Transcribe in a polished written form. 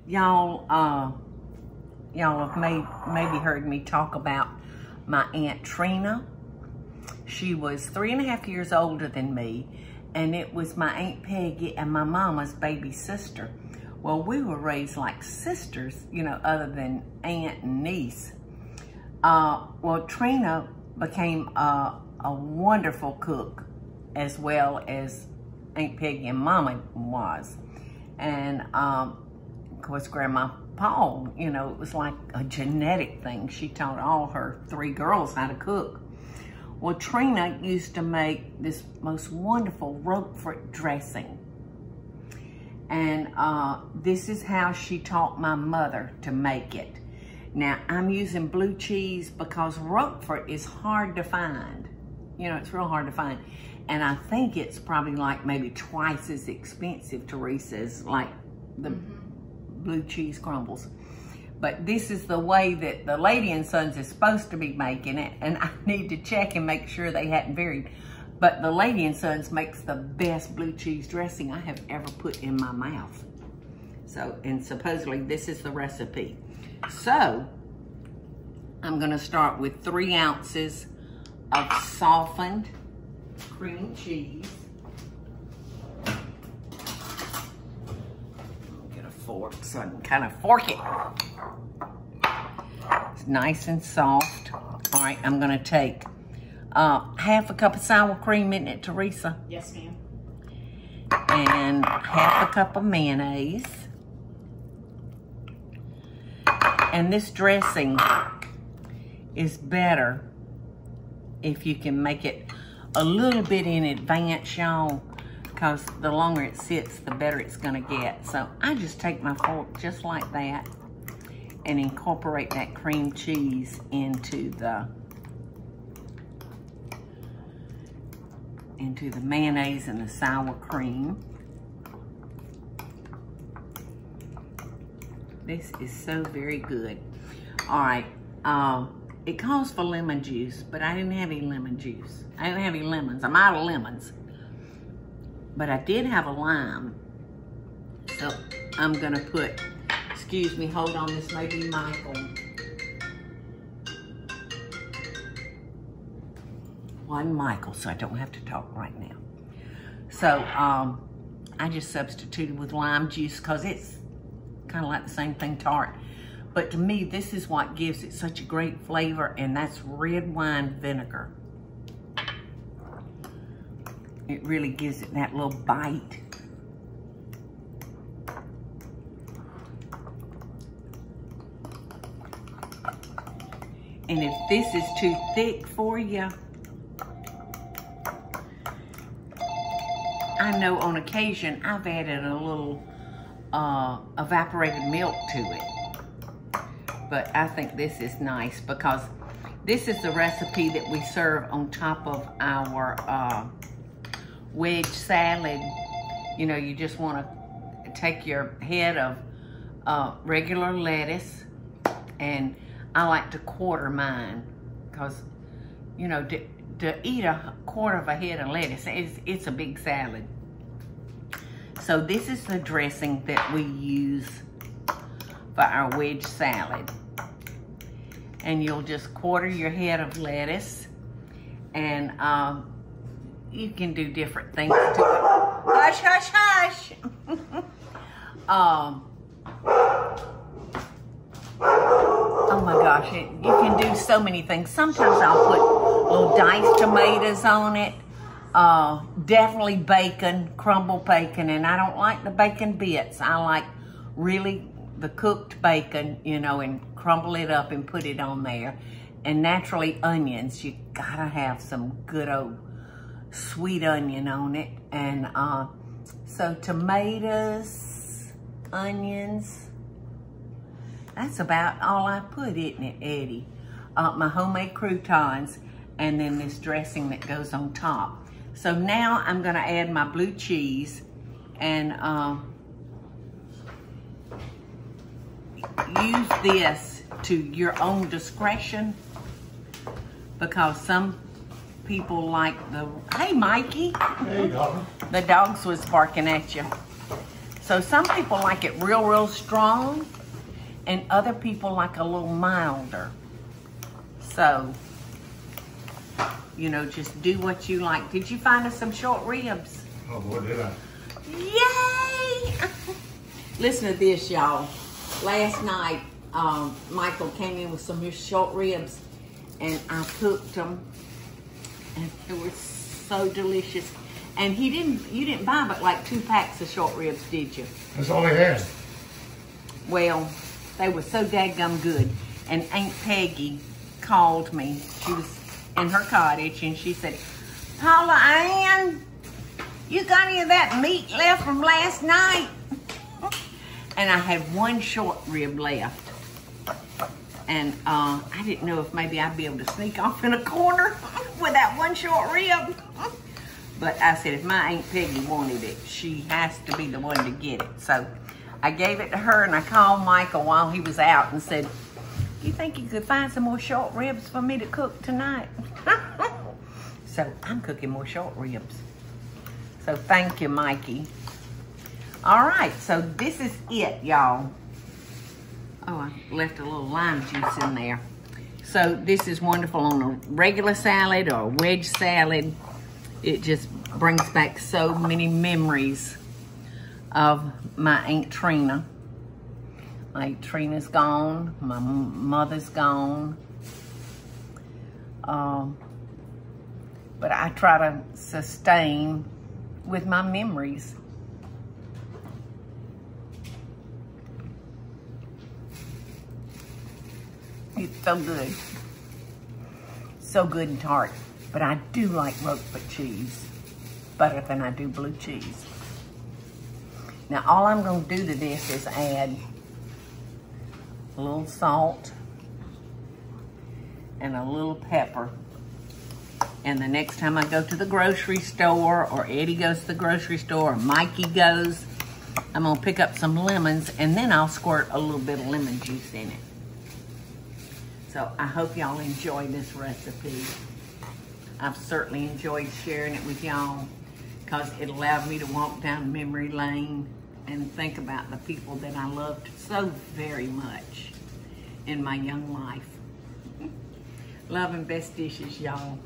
Y'all have maybe heard me talk about my Aunt Trina. She was 3.5 years older than me, and it was my Aunt Peggy and my mama's baby sister. Well, we were raised like sisters, you know, other than aunt and niece. Well, Trina became a wonderful cook, as well as Aunt Peggy and Mama was. And of course, Grandma Paul, you know, it was like a genetic thing. She taught all her 3 girls how to cook. Well, Trina used to make this most wonderful Roquefort dressing. And this is how she taught my mother to make it. Now, I'm using blue cheese because Roquefort is hard to find. You know, it's real hard to find. And I think it's probably like maybe twice as expensive, Teresa, as like the blue cheese crumbles. But this is the way that the Lady and Sons is supposed to be making it. And I need to check and make sure they hadn't varied. But the Lady and Sons makes the best blue cheese dressing I have ever put in my mouth. So, and supposedly this is the recipe. So, I'm gonna start with 3 ounces of softened cream cheese. Get a fork so I can kind of fork it. It's nice and soft. All right, I'm gonna take 1/2 cup of sour cream, isn't it, Teresa? Yes, ma'am. And 1/2 cup of mayonnaise. And this dressing is better if you can make it a little bit in advance, y'all, because the longer it sits, the better it's gonna get. So I just take my fork just like that and incorporate that cream cheese into the mayonnaise and the sour cream. This is so very good. All right, it calls for lemon juice, but I didn't have any lemon juice. I didn't have any lemons. I'm out of lemons. But I did have a lime. So I'm gonna put, excuse me, hold on, this may be Michael. Well, I'm Michael, so I don't have to talk right now. So I just substituted with lime juice because it's kind of like the same thing, tart. But to me, this is what gives it such a great flavor, and that's red wine vinegar. It really gives it that little bite. And if this is too thick for you, I know on occasion I've added a little evaporated milk to it. But I think this is nice because this is the recipe that we serve on top of our wedge salad. You know, you just want to take your head of regular lettuce, and I like to quarter mine because, you know, to eat a quarter of a head of lettuce, it's a big salad. So this is the dressing that we use for our wedge salad. And you'll just quarter your head of lettuce, and you can do different things to it. Hush, hush, hush. Oh my gosh, you can do so many things. Sometimes I'll put little diced tomatoes on it. Definitely bacon, crumbled bacon, and I don't like the bacon bits. I like really the cooked bacon, you know, and crumble it up and put it on there. And naturally onions, you gotta have some good old sweet onion on it. And so tomatoes, onions, that's about all I put, isn't it, Eddie? My homemade croutons, and then this dressing that goes on top. So now I'm gonna add my blue cheese, and use this to your own discretion, because some people like the, hey Mikey. Hey, dog. The dogs was barking at you. So some people like it real, real strong, and other people like a little milder. So, you know, just do what you like. Did you find us some short ribs? Oh boy, did I. Yay! Listen to this, y'all. Last night, Michael came in with some short ribs, and I cooked them, and it was so delicious. And you didn't buy but like 2 packs of short ribs, did you? That's all they had. Well, they were so dadgum good. And Aunt Peggy called me. She was in her cottage, and she said, Paula Ann, you got any of that meat left from last night? And I had 1 short rib left. And I didn't know if maybe I'd be able to sneak off in a corner with that 1 short rib. But I said, if my Aunt Peggy wanted it, she has to be the one to get it. So I gave it to her, and I called Michael while he was out and said, you think you could find some more short ribs for me to cook tonight? So I'm cooking more short ribs. So thank you, Mikey. All right, so this is it, y'all. Oh, I left a little lime juice in there. So this is wonderful on a regular salad or a wedge salad. It just brings back so many memories of my Aunt Trina. My Aunt Trina's gone. My mother's gone. But I try to sustain with my memories. It's so good. So good and tart. But I do like Roquefort cheese better than I do blue cheese. Now all I'm going to do to this is add a little salt and a little pepper. And the next time I go to the grocery store, or Eddie goes to the grocery store, or Mikey goes, I'm going to pick up some lemons, and then I'll squirt a little bit of lemon juice in it. So I hope y'all enjoy this recipe. I've certainly enjoyed sharing it with y'all because it allowed me to walk down memory lane and think about the people that I loved so very much in my young life. Love and best dishes, y'all.